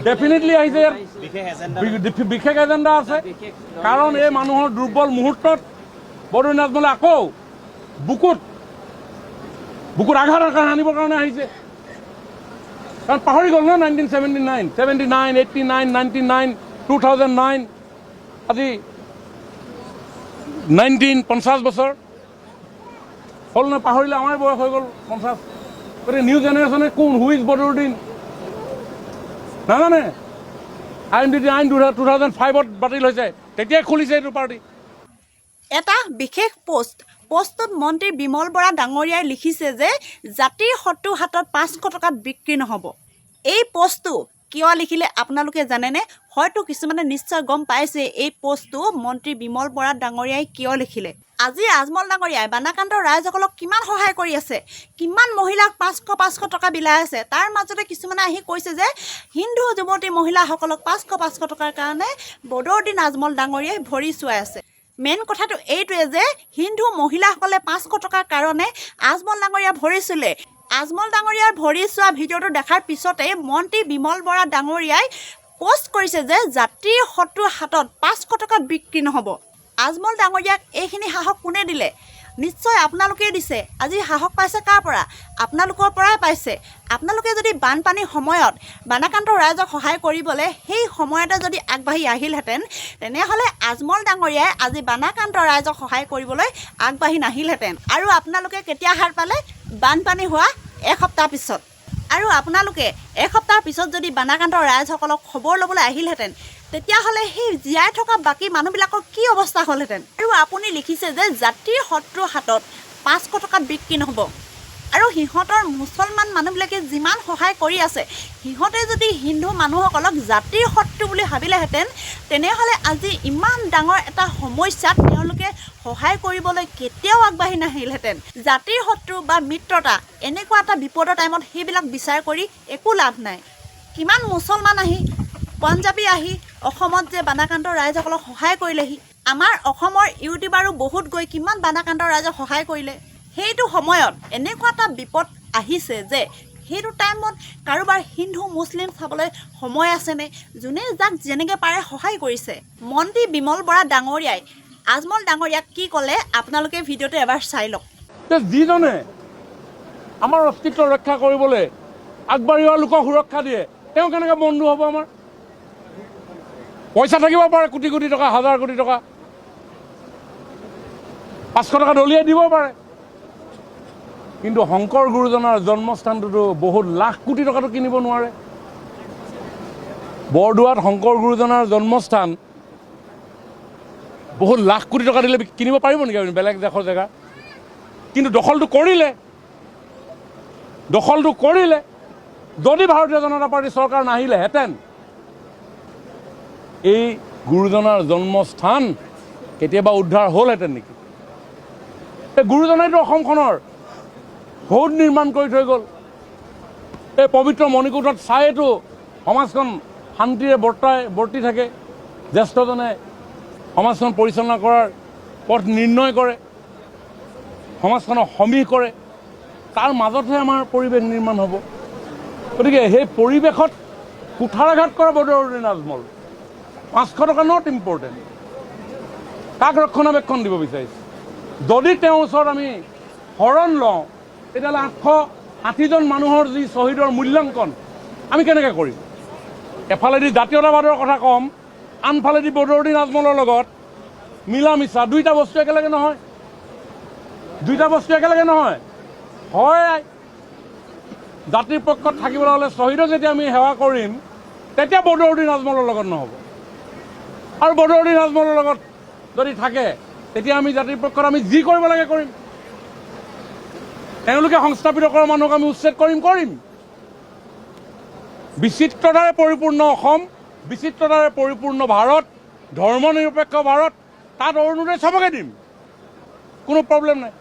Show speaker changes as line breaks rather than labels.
definitely আহিছে বিশেষ agenda আছে কাৰণ এই মানুহৰ দুৰ্বল মুহূৰ্তত বৰদলৈ নাজমলে আকৌ বুকুত আঘাত আনিবৰ কাৰণে আহিছে কাৰণ পাহৰি গ'ল ন 1979, 79, 89, 99, 2009 আজি 50 বছৰ হ'ল নহয় পাহৰিলে আমাৰ বয়স হৈ গ'ল 50 গতিকে নিউ জেনেৰেশ্যনে কোন হু ইজ বদৰুদ্দিন নাজানে আইন 2005ত বাতিল হৈছে তেতিয়াই খুলিছে এইটো পাৰ্টি
এটা বিশেষ পোষ্টত মন্ত্ৰী বিমল বৰা ডাঙৰীয়াই লিখিছে যে জাতিৰ শত্ৰু হাতত 500 টকাত বিক্ৰী নহ'ব এই পোষ্টটো কিয় লিখিলে আপোনালোকে জানেনে হয়তো কিছুমানে নিশ্চয় গম পাইছে এই পোষ্টটো মন্ত্ৰী বিমল বৰা ডাঙৰীয়াই কিয় লিখিলে আজি আজমল ডাঙৰীয়াই বানাকান্তৰ ৰাইজসকলক কিমান সহায় কৰি আছে কিমান মহিলাক 500 টকা বিলাই আছে তাৰ মাজতে কিছুমানে আহি কৈছে যে হিন্দু যুৱতী মহিলাসকলক 500 টকাৰ কাৰণে বদৰুদ্দিন আজমল ডাঙৰীয়াই ভৰি চুৱাই আছে মেইন কথাটো এইটোৱে যে হিন্দু মহিলাসকলে 500 টকাৰ কাৰণে আজমল ডাঙৰীয়া ভৰি চুলে আজমল ডাঙৰীয়াৰ ভৰি চোৱা ভিডিঅ'টো দেখাৰ পিছতে মন্ত্ৰী বিমল বৰা ডাঙৰীয়াই পোষ্ট কৰিছে যে জাতিৰ শত্ৰুৰ হাতত 500 টকাত বিক্ৰী নহ'ব আজমল ডাঙৰীয়াক এইখিনি সাহস কোনে দিলে নিশ্চয় আপোনালোকেই দিছে আজি সাহস পাইছে কাৰ পৰা আপোনালোকৰ পৰাই পাইছে আপোনালোকে যদি বানপানীৰ সময়ত বানাকান্তৰ ৰাইজক সহায় কৰিবলৈ সেই সময়তে যদি আগবাঢ়ি আহিলহেঁতেন তেনেহ'লে আজমল ডাঙৰীয়াই আজি বানাকান্তৰ ৰাইজক সহায় কৰিবলৈ আগবাঢ়ি নাহিলহেঁতেন আৰু আপোনালোকে কেতিয়া হাৰ পালে বানপানী হোৱা এসপ্তাহ পিছত আৰু আপোনালোকে এসপ্তাহ পিছত যদি বানাকান্তৰ ৰাইজসকলক খবৰ ল'বলৈ আহিলহেঁতেন তেতিয়াহ'লে সেই জীয়াই থকা বাকী মানুহবিলাকৰ কি অৱস্থা হ'লহেঁতেন আৰু আপুনি লিখিছে যে জাতিৰ শত্ৰুৰ হাতত 500 টকাত বিক্ৰী নহ'ব আৰু সিহঁতৰ মুছলমান মানুহবিলাকে যিমান সহায় কৰি আছে সিহঁতে যদি হিন্দু মানুহসকলক জাতিৰ শত্ৰু বুলি ভাবিলেহেঁতেন তেনেহ'লে আজি ইমান ডাঙৰ এটা সমস্যাত তেওঁলোকে সহায় কৰিবলৈ কেতিয়াও আগবাঢ়ি নাহিলহেঁতেন জাতিৰ শত্ৰু বা মিত্ৰতা এনেকুৱা এটা বিপদৰ টাইমত সেইবিলাক বিচাৰ কৰি একো লাভ নাই কিমান মুছলমান আহি পঞ্জাবী আহি অসমত যে বানাকান্তৰ ৰাইজসকলক সহায় কৰিলেহি আমাৰ অসমৰ ইউটিউবাৰো বহুত গৈ কিমান বানাকান্তৰ ৰাইজক সহায় কৰিলে সেইটো সময়ত এনেকুৱা এটা বিপদ আহিছে যে সেইটো টাইমত কাৰোবাৰ হিন্দু মুছলিম চাবলৈ সময় আছেনে যোনে যাক যেনেকৈ পাৰে সহায় কৰিছে মন্ত্ৰী বিমল বৰা ডাঙৰীয়াই আজমল ডাঙৰীয়াক কি ক'লে আপোনালোকে ভিডিঅ'টো এবাৰ চাই লওক
যিজনে আমাৰ অস্তিত্ব ৰক্ষা কৰিবলৈ আগবাঢ়ি অহা লোকক সুৰক্ষা দিয়ে তেওঁ কেনেকৈ বন্ধু হ'ব আমাৰ পইচা থাকিব পাৰে কোটি কোটি টকা হাজাৰ কোটি টকা 500 টকা দলিয়াই দিব পাৰে কিন্তু শংকৰ গুৰুজনাৰ জন্মস্থানটোতো বহুত লাখ কোটি টকাটো কিনিব নোৱাৰে বৰদোৱাত শংকৰ গুৰুজনাৰ জন্মস্থান বহুত লাখ কোটি টকা দিলে কিনিব পাৰিব নেকি আপুনি বেলেগ দেশৰ জেগা কিন্তু দখলটো কৰিলে যদি ভাৰতীয় জনতা পাৰ্টি চৰকাৰ নাহিলেহেঁতেন এই গুৰুজনাৰ জন্মস্থান কেতিয়াবা উদ্ধাৰ হ'লহেঁতেন নেকি এই গুৰুজনাইতো অসমখনৰ বহুত নিৰ্মাণ কৰি থৈ গ'ল এই পবিত্ৰ মণিকূটত চাইতো সমাজখন শান্তিৰে বৰ্তি থাকে জ্যেষ্ঠজনে সমাজখন পৰিচালনা কৰাৰ পথ নিৰ্ণয় কৰে সমাজখনক সমীহ কৰে তাৰ মাজতহে আমাৰ পৰিৱেশ নিৰ্মাণ হ'ব গতিকে সেই পৰিৱেশত কুঠাৰাঘাত কৰা বদৰুদ্দিন আজমল 500 টকা নট ইম্পৰ্টেণ্ট কাক ৰক্ষণাবেক্ষণ দিব বিচাৰিছে যদি তেওঁৰ ওচৰত আমি শৰণ লওঁ তেতিয়াহ'লে 860জন মানুহৰ যি শ্বহীদৰ মূল্যাংকন আমি কেনেকৈ কৰিম এফালেদি জাতীয়তাবাদৰ কথা ক'ম আনফালেদি বদৰুদ্দিন আজমলৰ লগত মিলা মিছা দুইটা বস্তু একেলগে নহয় হয় জাতিৰ পক্ষত থাকিবলৈ হ'লে শ্বহীদক যেতিয়া আমি সেৱা কৰিম তেতিয়া বদৰুদ্দিন আজমলৰ লগত নহ'ব আৰু বদৰুদ্দিন আজমলৰ লগত যদি থাকে তেতিয়া আমি জাতিৰ পক্ষত আমি যি কৰিব লাগে কৰিম তেওঁলোকে সংস্থাপিত কৰা মানুহক আমি উচ্ছেদ কৰিম বিচিত্ৰতাৰে পৰিপূৰ্ণ অসম বিচিত্ৰতাৰে পৰিপূৰ্ণ ভাৰত ধৰ্ম নিৰপেক্ষ ভাৰত তাত অৰুণোদয় চবকে দিম কোনো প্ৰব্লেম নাই